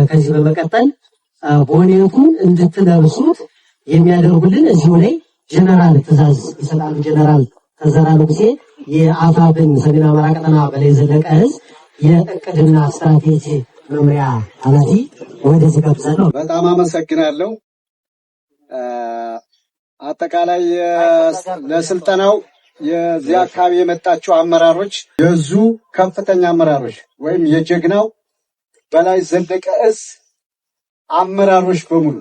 ከዚህ በመቀጠል ቦኔኩን እንድትለብሱት የሚያደርጉልን እዚሁ ላይ ጀነራል ትእዛዝ ይሰጣሉ። ጀነራል ተዘራ ንጉሴ የአፋብን ሰሜን አማራ ቀጠና በላይ ዘለቀ ዕዝ የእቅድና ስትራቴጂ መምሪያ ኃላፊ ወደዚህ ጋብዛለሁ። በጣም አመሰግናለሁ። አጠቃላይ ለስልጠናው የዚህ አካባቢ የመጣቸው አመራሮች የዙ ከፍተኛ አመራሮች ወይም የጀግናው በላይ ዘለቀ ዕዝ አመራሮች በሙሉ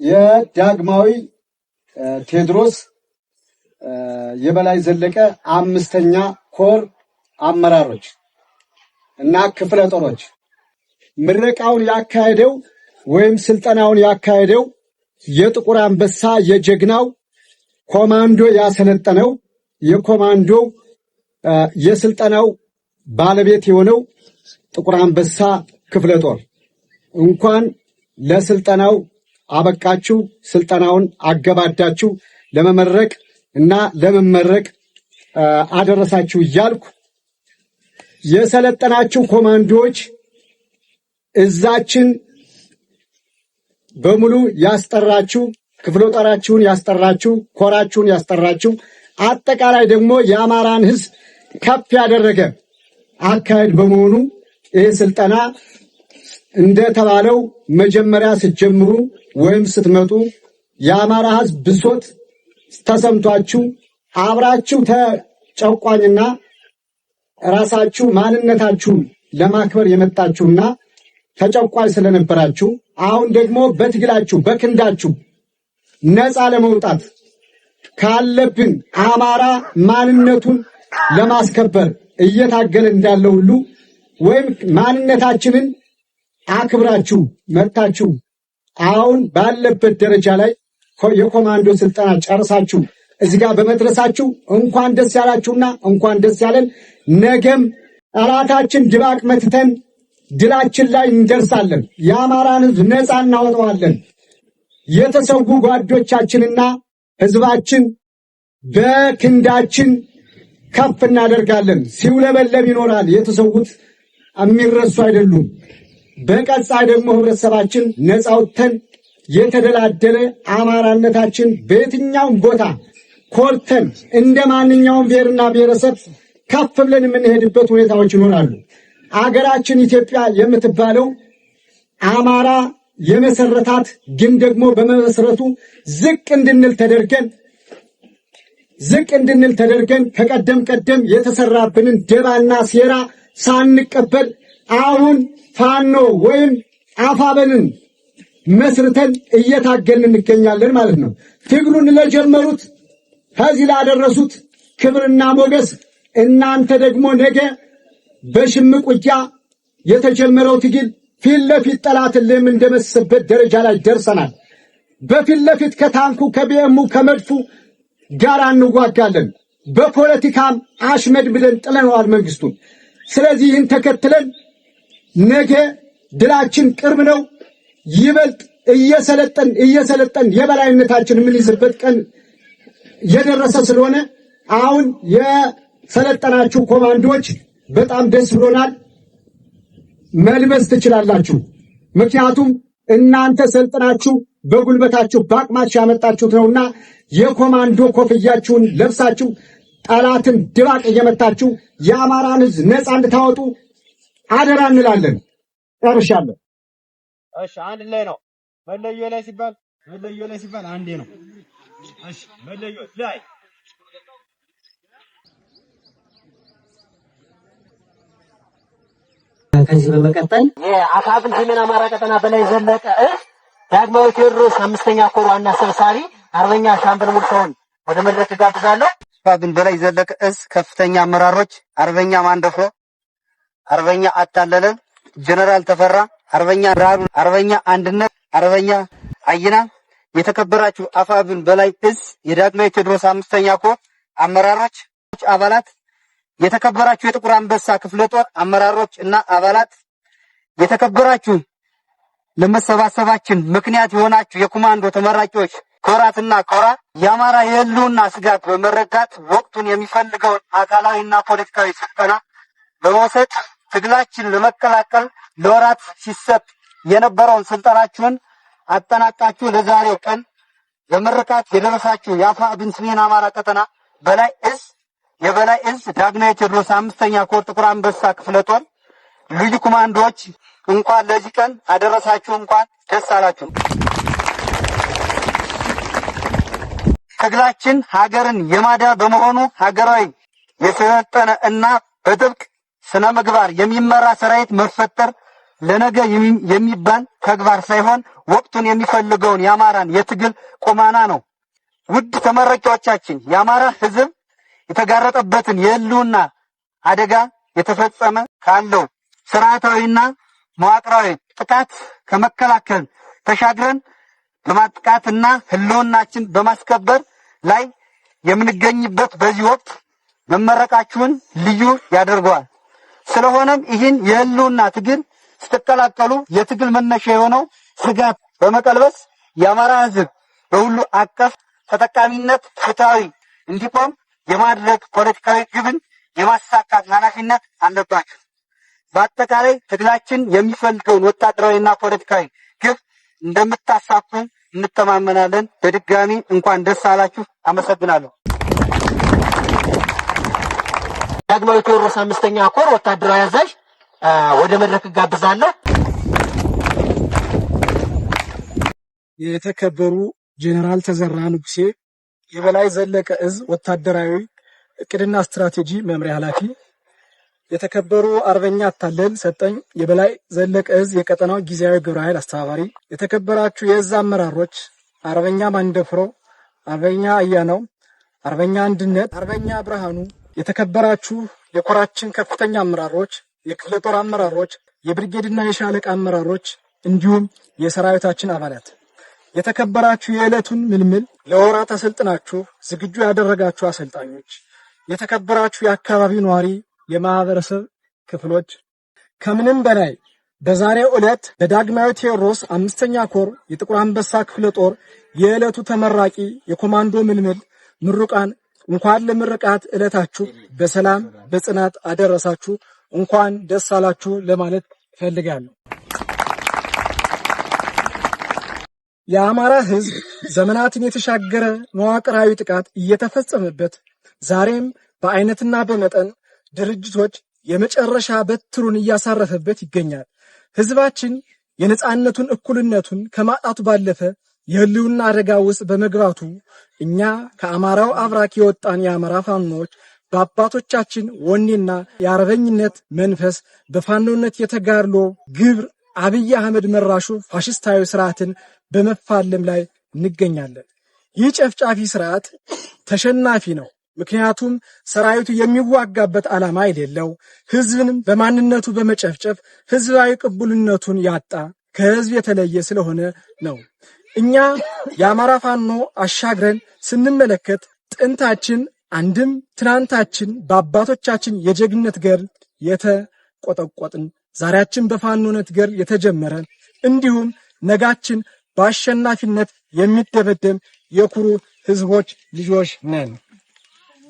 የዳግማዊ ቴዎድሮስ የበላይ ዘለቀ 5ኛ ኮር አመራሮች እና ክፍለ ጦሮች ምረቃውን ያካሄደው ወይም ስልጠናውን ያካሄደው የጥቁር አንበሳ የጀግናው ኮማንዶ ያሰለጠነው የኮማንዶ የስልጠናው ባለቤት የሆነው ጥቁር አንበሳ ክፍለ ጦር እንኳን ለስልጠናው አበቃችሁ፣ ስልጠናውን አገባዳችሁ ለመመረቅ እና ለመመረቅ አደረሳችሁ እያልኩ የሰለጠናችሁ ኮማንዶዎች እዛችን በሙሉ ያስጠራችሁ፣ ክፍለ ጦራችሁን ያስጠራችሁ፣ ኮራችሁን ያስጠራችሁ፣ አጠቃላይ ደግሞ የአማራን ሕዝብ ከፍ ያደረገ አካሄድ በመሆኑ ይህ ስልጠና እንደተባለው መጀመሪያ ስትጀምሩ ወይም ስትመጡ የአማራ ሕዝብ ብሶት ተሰምቷችሁ አብራችሁ ተጨቋኝና ራሳችሁ ማንነታችሁን ለማክበር የመጣችሁና ተጨቋኝ ስለነበራችሁ አሁን ደግሞ በትግላችሁ በክንዳችሁ ነፃ ለመውጣት ካለብን አማራ ማንነቱን ለማስከበር እየታገለ እንዳለው ሁሉ ወይም ማንነታችንን አክብራችሁ መጣችሁ አሁን ባለበት ደረጃ ላይ የኮማንዶ ስልጠና ጨርሳችሁ እዚህ ጋር በመድረሳችሁ እንኳን ደስ ያላችሁና እንኳን ደስ ያለን። ነገም ጠላታችን ድባቅ መትተን ድላችን ላይ እንደርሳለን። የአማራን ሕዝብ ነፃ እናወጣዋለን። የተሰዉ ጓዶቻችንና ሕዝባችን በክንዳችን ከፍ እናደርጋለን። ሲውለበለብ ይኖራል። የተሰዉት የሚረሱ አይደሉም። በቀጣይ ደግሞ ህብረተሰባችን ነፃ ወጥተን የተደላደለ አማራነታችን በየትኛውም ቦታ ኮርተን እንደ ማንኛውም ብሔርና ብሔረሰብ ከፍ ብለን የምንሄድበት ሁኔታዎች ይኖራሉ። አገራችን ኢትዮጵያ የምትባለው አማራ የመሰረታት ግን ደግሞ በመሰረቱ ዝቅ እንድንል ተደርገን ከቀደም የተሰራብንን ደባና ሴራ ሳንቀበል አሁን ፋኖ ወይም አፋበንን መስርተን እየታገልን እንገኛለን ማለት ነው። ትግሉን ለጀመሩት ከዚህ ላደረሱት ክብርና ሞገስ እናንተ ደግሞ ነገ በሽምቅ ውጊያ የተጀመረው ትግል ፊት ለፊት ጠላትን ለምንደመስበት ደረጃ ላይ ደርሰናል። በፊት ለፊት ከታንኩ ከቢኤሙ ከመድፉ ጋር እንዋጋለን። በፖለቲካም አሽመድ ብለን ጥለነዋል መንግስቱን። ስለዚህ ይህን ተከትለን ነገ ድላችን ቅርብ ነው። ይበልጥ እየሰለጠን የበላይነታችን የምንይዝበት ቀን የደረሰ ስለሆነ አሁን የሰለጠናችሁ ኮማንዶዎች በጣም ደስ ብሎናል። መልበስ ትችላላችሁ። ምክንያቱም እናንተ ሰልጥናችሁ በጉልበታችሁ በአቅማችሁ ያመጣችሁት ነውና የኮማንዶ ኮፍያችሁን ለብሳችሁ ጠላትን ድባቅ እየመታችሁ የአማራን ሕዝብ ነፃ እንድታወጡ አደራ እንላለን። ጨርሻለሁ። እሺ፣ አንድ ላይ ነው። መለዮ ላይ ሲባል አንዴ ነው። እሺ፣ መለዮ ላይ ከዚህ በመቀጠል የአፋብን ሰሜን አማራ ቀጠና በላይ ዘለቀ ዕዝ ዳግማዊ ቴዎድሮስ 5ኛ ኮር ዋና ሰብሳቢ አርበኛ ሻምበል ሙልሰውን ወደ መድረክ ጋብዛለሁ። አፋብን በላይ ዘለቀ ዕዝ ከፍተኛ አመራሮች አርበኛ ማንደፍሮ፣ አርበኛ አታለለ፣ ጀነራል ተፈራ፣ አርበኛ ብርሃኑ፣ አርበኛ አንድነት፣ አርበኛ አይና፣ የተከበራችሁ አፋብን በላይ ዕዝ የዳግማዊ ቴዎድሮስ 5ኛ ኮር አመራሮች አባላት፣ የተከበራችሁ የጥቁር አንበሳ ክፍለ ጦር አመራሮች እና አባላት፣ የተከበራችሁ ለመሰባሰባችን ምክንያት የሆናችሁ የኮማንዶ ተመራቂዎች ኮራትና ኮራ የአማራ የህልውና ስጋት በመረዳት ወቅቱን የሚፈልገውን አካላዊና ፖለቲካዊ ስልጠና በመውሰድ ትግላችን ለመቀላቀል ለወራት ሲሰጥ የነበረውን ስልጠናችሁን አጠናቃችሁ ለዛሬው ቀን በምርቃት የደረሳችሁ የአፋብን ሰሜን አማራ ቀጠና የበላይ እዝ ዳግማዊ ቴዎድሮስ 5ኛ ኮር ጥቁር አንበሳ ክፍለ ጦር ልዩ ኮማንዶዎች እንኳን ለዚህ ቀን አደረሳችሁ፣ እንኳን ደስ አላችሁ። ትግላችን ሀገርን የማዳን በመሆኑ ሀገራዊ የሰለጠነ እና በጥብቅ ስነ ምግባር የሚመራ ሰራዊት መፈጠር ለነገ የሚባል ተግባር ሳይሆን ወቅቱን የሚፈልገውን የአማራን የትግል ቁማና ነው። ውድ ተመራቂዎቻችን የአማራ ሕዝብ የተጋረጠበትን የህልውና አደጋ የተፈጸመ ካለው ስርዓታዊና መዋቅራዊ ጥቃት ከመከላከል ተሻግረን በማጥቃትና ህልውናችን በማስከበር ላይ የምንገኝበት በዚህ ወቅት መመረቃችሁን ልዩ ያደርገዋል። ስለሆነም ይህን የህልውና ትግል ስትቀላቀሉ የትግል መነሻ የሆነው ስጋት በመቀልበስ የአማራ ህዝብ በሁሉ አቀፍ ተጠቃሚነት ፍትሃዊ እንዲቆም የማድረግ ፖለቲካዊ ግብን የማሳካት ኃላፊነት አለባችሁ። በአጠቃላይ ትግላችን የሚፈልገውን ወታደራዊና ፖለቲካዊ ግብ እንደምታሳኩ እንተማመናለን። በድጋሚ እንኳን ደስ አላችሁ። አመሰግናለሁ። ዳግማዊ ቴዎድሮስ 5ኛ ኮር ወታደራዊ አዛዥ ወደ መድረክ ጋብዛለሁ። የተከበሩ ጄኔራል ተዘራ ንጉሴ የበላይ ዘለቀ እዝ ወታደራዊ እቅድና ስትራቴጂ መምሪያ ኃላፊ፣ የተከበሩ አርበኛ አታለል ሰጠኝ የበላይ ዘለቀ እዝ የቀጠናው ጊዜያዊ ግብረ ኃይል አስተባባሪ፣ የተከበራችሁ የእዝ አመራሮች አርበኛ ማንደፍሮ፣ አርበኛ አያናው፣ አርበኛ አንድነት፣ አርበኛ ብርሃኑ፣ የተከበራችሁ የኮራችን ከፍተኛ አመራሮች፣ የክፍለ ጦር አመራሮች፣ የብርጌድና የሻለቃ አመራሮች እንዲሁም የሰራዊታችን አባላት፣ የተከበራችሁ የዕለቱን ምልምል ለወራት አሰልጥናችሁ ዝግጁ ያደረጋችሁ አሰልጣኞች፣ የተከበራችሁ የአካባቢው ነዋሪ የማህበረሰብ ክፍሎች፣ ከምንም በላይ በዛሬው ዕለት በዳግማዊ ቴዎድሮስ 5ኛ ኮር የጥቁር አንበሳ ክፍለ ጦር የዕለቱ ተመራቂ የኮማንዶ ምልምል ምሩቃን እንኳን ለምርቃት ዕለታችሁ በሰላም በጽናት አደረሳችሁ፣ እንኳን ደስ አላችሁ ለማለት እፈልጋለሁ። የአማራ ሕዝብ ዘመናትን የተሻገረ መዋቅራዊ ጥቃት እየተፈጸመበት ዛሬም በአይነትና በመጠን ድርጅቶች የመጨረሻ በትሩን እያሳረፈበት ይገኛል። ሕዝባችን የነጻነቱን እኩልነቱን ከማጣቱ ባለፈ የህልውና አደጋ ውስጥ በመግባቱ እኛ ከአማራው አብራክ የወጣን የአማራ ፋኖዎች በአባቶቻችን ወኔና የአርበኝነት መንፈስ በፋኖነት የተጋድሎ ግብር አብይ አህመድ መራሹ ፋሽስታዊ ስርዓትን በመፋለም ላይ እንገኛለን። ይህ ጨፍጫፊ ስርዓት ተሸናፊ ነው። ምክንያቱም ሰራዊቱ የሚዋጋበት ዓላማ የሌለው ህዝብንም በማንነቱ በመጨፍጨፍ ህዝባዊ ቅቡልነቱን ያጣ ከህዝብ የተለየ ስለሆነ ነው። እኛ የአማራ ፋኖ አሻግረን ስንመለከት ጥንታችን አንድም ትናንታችን በአባቶቻችን የጀግነት ገድል የተቆጠቆጥን፣ ዛሬያችን በፋኖነት ገድል የተጀመረ እንዲሁም ነጋችን በአሸናፊነት የሚደበደም የኩሩ ህዝቦች ልጆች ነን።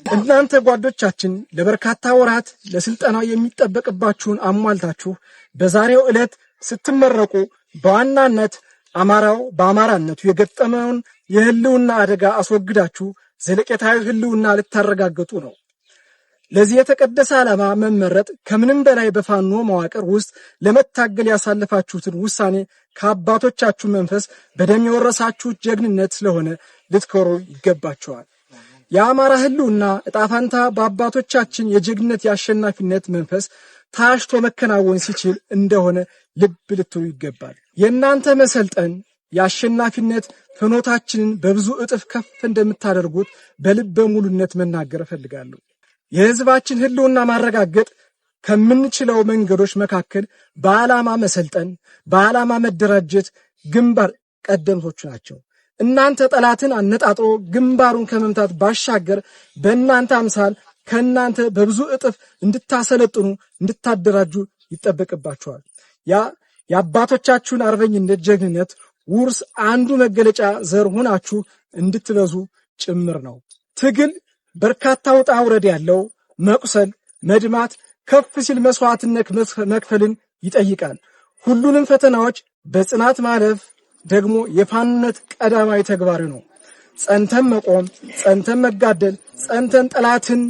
እናንተ ጓዶቻችን ለበርካታ ወራት ለስልጠናው የሚጠበቅባችሁን አሟልታችሁ በዛሬው ዕለት ስትመረቁ በዋናነት አማራው በአማራነቱ የገጠመውን የህልውና አደጋ አስወግዳችሁ ዘለቄታዊ ህልውና ልታረጋግጡ ነው። ለዚህ የተቀደሰ ዓላማ መመረጥ ከምንም በላይ በፋኖ መዋቅር ውስጥ ለመታገል ያሳለፋችሁትን ውሳኔ ከአባቶቻችሁ መንፈስ በደም የወረሳችሁት ጀግንነት ስለሆነ ልትኮሩ ይገባችኋል። የአማራ ህልውና እጣፋንታ በአባቶቻችን የጀግንነት የአሸናፊነት መንፈስ ታሽቶ መከናወን ሲችል እንደሆነ ልብ ልትሉ ይገባል። የእናንተ መሰልጠን የአሸናፊነት ፍኖታችንን በብዙ እጥፍ ከፍ እንደምታደርጉት በልበ ሙሉነት መናገር እፈልጋለሁ። የህዝባችን ህልውና ማረጋገጥ ከምንችለው መንገዶች መካከል በዓላማ መሰልጠን፣ በዓላማ መደራጀት ግንባር ቀደምቶቹ ናቸው። እናንተ ጠላትን አነጣጥሮ ግንባሩን ከመምታት ባሻገር በእናንተ አምሳል ከእናንተ በብዙ እጥፍ እንድታሰለጥኑ እንድታደራጁ ይጠበቅባችኋል። ያ የአባቶቻችሁን አርበኝነት ጀግንነት ውርስ አንዱ መገለጫ ዘር ሆናችሁ እንድትበዙ ጭምር ነው። ትግል በርካታ ውጣ ውረድ ያለው መቁሰል፣ መድማት፣ ከፍ ሲል መስዋዕትነት መክፈልን ይጠይቃል። ሁሉንም ፈተናዎች በጽናት ማለፍ ደግሞ የፋኖነት ቀዳማዊ ተግባር ነው። ጸንተን መቆም፣ ጸንተን መጋደል፣ ጸንተን ጠላትን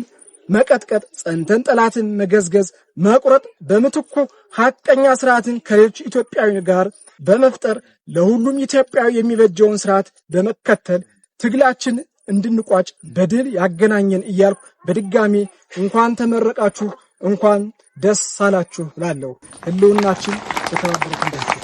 መቀጥቀጥ፣ ጸንተን ጠላትን መገዝገዝ፣ መቁረጥ፣ በምትኩ ሐቀኛ ስርዓትን ከሌሎች ኢትዮጵያዊ ጋር በመፍጠር ለሁሉም ኢትዮጵያዊ የሚበጀውን ስርዓት በመከተል ትግላችን እንድንቋጭ በድል ያገናኘን እያልኩ በድጋሚ እንኳን ተመረቃችሁ፣ እንኳን ደስ አላችሁ እላለሁ። ህልውናችን የተባበሩት እንዳይሰጥ።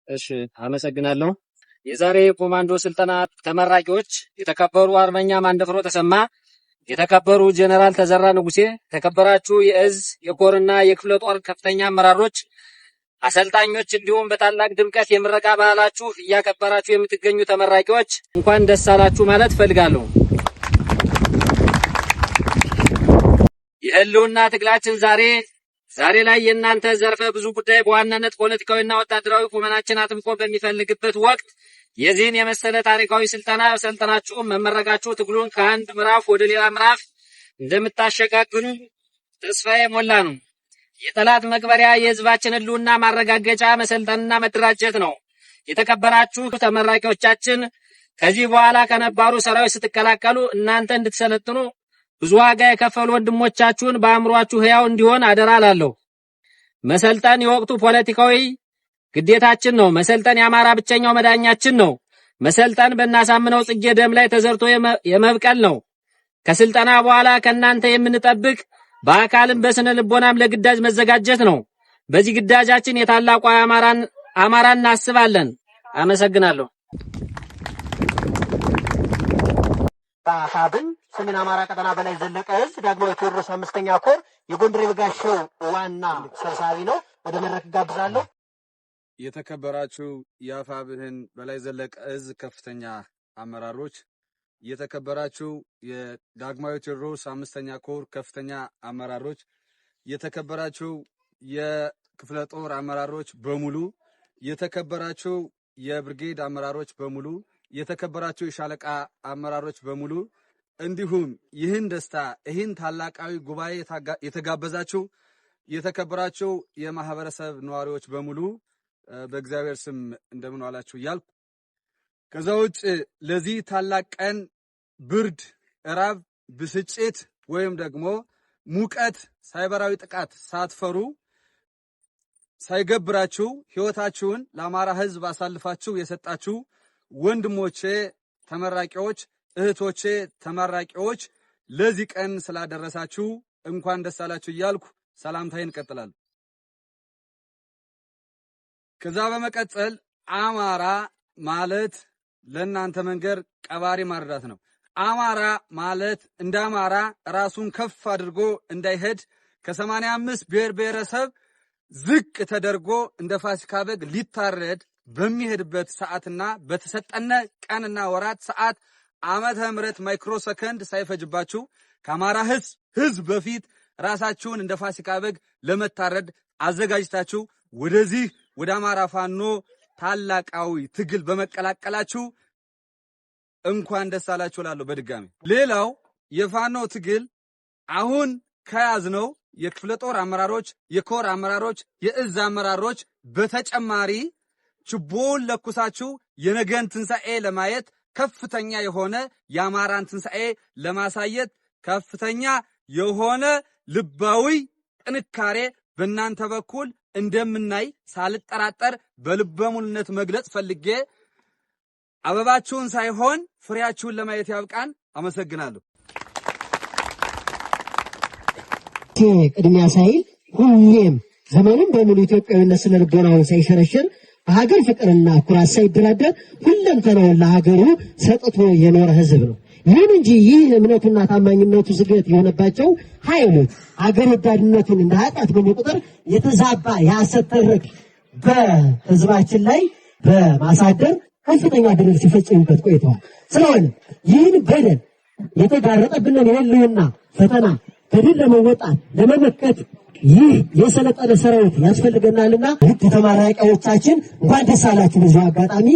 እሺ፣ አመሰግናለሁ። የዛሬ ኮማንዶ ስልጠና ተመራቂዎች የተከበሩ አርበኛ ማንደፍሮ ተሰማ፣ የተከበሩ ጀነራል ተዘራ ንጉሴ፣ የተከበራችሁ የእዝ የኮርና የክፍለ ጦር ከፍተኛ አመራሮች፣ አሰልጣኞች እንዲሁም በታላቅ ድምቀት የምረቃ ባህላችሁ እያከበራችሁ የምትገኙ ተመራቂዎች እንኳን ደስ አላችሁ ማለት ፈልጋለሁ። የህልውና ትግላችን ዛሬ ላይ የእናንተ ዘርፈ ብዙ ጉዳይ በዋናነት ፖለቲካዊና ወታደራዊ ቁመናችን አጥብቆ በሚፈልግበት ወቅት የዚህን የመሰለ ታሪካዊ ስልጠና ሰልጠናችሁ መመረቃችሁ ትግሉን ከአንድ ምዕራፍ ወደ ሌላ ምዕራፍ እንደምታሸጋግሩ ተስፋዬ ሞላ ነው። የጠላት መቅበሪያ የህዝባችን ህልውና ማረጋገጫ መሰልጠንና መደራጀት ነው። የተከበራችሁ ተመራቂዎቻችን ከዚህ በኋላ ከነባሩ ሰራዊት ስትቀላቀሉ እናንተ እንድትሰለጥኑ ብዙ ዋጋ የከፈሉ ወንድሞቻችሁን በአእምሯችሁ ህያው እንዲሆን አደራ እላለሁ። መሰልጠን የወቅቱ ፖለቲካዊ ግዴታችን ነው። መሰልጠን የአማራ ብቸኛው መዳኛችን ነው። መሰልጠን በእናሳምነው ጽጌ ደም ላይ ተዘርቶ የመብቀል ነው። ከስልጠና በኋላ ከእናንተ የምንጠብቅ በአካልም በስነ ልቦናም ለግዳጅ መዘጋጀት ነው። በዚህ ግዳጃችን የታላቋ አማራን እናስባለን። አመሰግናለሁ። አፋብን ሰሜን አማራ ቀጠና በላይ ዘለቀ እዝ ዳግማዊ ቴዎድሮስ 5ኛ ኮር የጎንደር የበጋሻው ዋና ሰብሳቢ ነው። ወደ መድረክ ጋብዛለሁ። የተከበራችሁ የአፋብህን በላይ ዘለቀ እዝ ከፍተኛ አመራሮች፣ የተከበራችሁ የዳግማዊ ቴዎድሮስ 5ኛ ኮር ከፍተኛ አመራሮች፣ የተከበራችሁ የክፍለ ጦር አመራሮች በሙሉ፣ የተከበራችሁ የብርጌድ አመራሮች በሙሉ፣ የተከበራችሁ የሻለቃ አመራሮች በሙሉ እንዲሁም ይህን ደስታ ይህን ታላቃዊ ጉባኤ የተጋበዛችሁ የተከበራችሁ የማህበረሰብ ነዋሪዎች በሙሉ በእግዚአብሔር ስም እንደምን ዋላችሁ እያልኩ ከዛ ውጭ ለዚህ ታላቅ ቀን ብርድ፣ ራብ፣ ብስጭት ወይም ደግሞ ሙቀት፣ ሳይበራዊ ጥቃት ሳትፈሩ ሳይገብራችሁ ሕይወታችሁን ለአማራ ሕዝብ አሳልፋችሁ የሰጣችሁ ወንድሞቼ ተመራቂዎች፣ እህቶቼ ተመራቂዎች ለዚህ ቀን ስላደረሳችሁ እንኳን ደስ አላችሁ እያልኩ ሰላምታዬን እቀጥላለሁ። ከዛ በመቀጠል አማራ ማለት ለእናንተ መንገር ቀባሪ ማርዳት ነው። አማራ ማለት እንደ አማራ ራሱን ከፍ አድርጎ እንዳይሄድ ከ85 ብሔር ብሔረሰብ ዝቅ ተደርጎ እንደ ፋሲካ በግ ሊታረድ በሚሄድበት ሰዓትና በተሰጠነ ቀንና ወራት ሰዓት ዓመተ ምህረት ማይክሮ ሰከንድ ሳይፈጅባችሁ ከአማራ ህዝብ በፊት ራሳችሁን እንደ ፋሲካ በግ ለመታረድ አዘጋጅታችሁ ወደዚህ ወደ አማራ ፋኖ ታላቃዊ ትግል በመቀላቀላችሁ እንኳን ደስ አላችሁ እላለሁ በድጋሚ። ሌላው የፋኖ ትግል አሁን ከያዝነው የክፍለ ጦር አመራሮች፣ የኮር አመራሮች፣ የእዝ አመራሮች በተጨማሪ ችቦውን ለኩሳችሁ የነገን ትንሣኤ ለማየት ከፍተኛ የሆነ የአማራን ትንሣኤ ለማሳየት ከፍተኛ የሆነ ልባዊ ጥንካሬ በእናንተ በኩል እንደምናይ ሳልጠራጠር በልበ ሙሉነት መግለጽ ፈልጌ አበባችሁን ሳይሆን ፍሬያችሁን ለማየት ያብቃን። አመሰግናለሁ። ቅድሚያ ሳይል ሁሌም ዘመኑን በሙሉ ኢትዮጵያዊነት ስነ ልቦናውን ሳይሸረሽር በሀገር ፍቅርና ኩራት ሳይደራደር ሁለንተናውን ለሀገሩ ሰጥቶ የኖረ ህዝብ ነው። ይሁን እንጂ ይህ እምነቱና ታማኝነቱ ዝገት የሆነባቸው ኃይሎች ሀገር ወዳድነቱን እንደ ኃጢአት በመቁጠር የተዛባ የሐሰት ትርክ በህዝባችን ላይ በማሳደር ከፍተኛ በደል ሲፈጽሙበት ቆይተዋል። ስለሆነ ይህን በደል የተጋረጠብንን የህልውና ፈተና በድል ለመወጣት ለመመከት ይህ የሰለጠነ ሰራዊት ያስፈልገናልና ውድ ተመራቂዎቻችን እንኳን ደስ አላችሁ። በዚህ አጋጣሚ